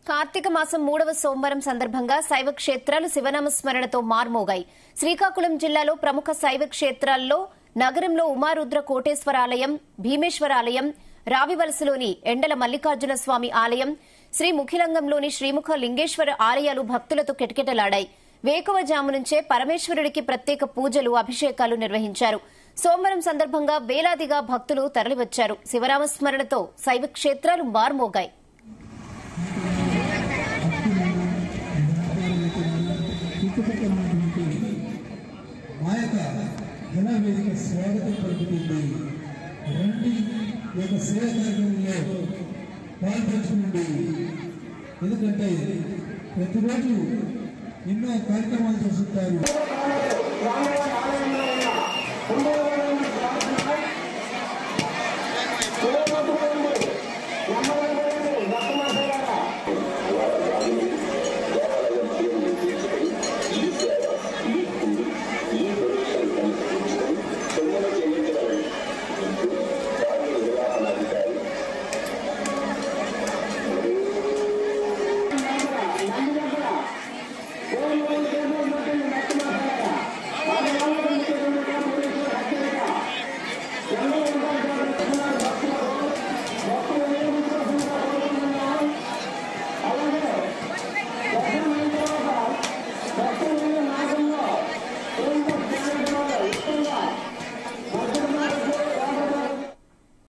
కార్తీక మాసం 3వ సోమవారం సందర్భంగా శైవ క్షేత్రాలు శివనామస్మరణతో మార్మోగాయి. శ్రీకాకుళం జిల్లాలో ప్రముఖ శైవ క్షేత్రాల్లో నగరంలో ఉమారుద్ర కోటేశ్వర ఆలయం, భీమేశ్వర ఆలయం, రావివలసలోని ఎండల మల్లికార్జున స్వామి ఆలయం, శ్రీ ముఖిలంగంలోని శ్రీముఖ లింగేశ్వర ఆలయాలు భక్తులతో కిటకిటలాడాయి. వేకువజాము నుంచే పరమేశ్వరుడికి ప్రత్యేక పూజలు, అభిషేకాలు నిర్వహించారు. సోమవారం సందర్భంగా వేలాదిగా భక్తులు తరలివచ్చారు. శివనామస్మరణతో శైవ క్షేత్రాలు మార్మోగాయి. వేదిక స్వాగతం పలుకుతుంది. రండి, ఈ యొక్క సేవ కార్యక్రమంలో పాల్పంచుకోండి. ఎందుకంటే ప్రతిరోజు ఎన్నో కార్యక్రమాలు చేస్తుంటారు.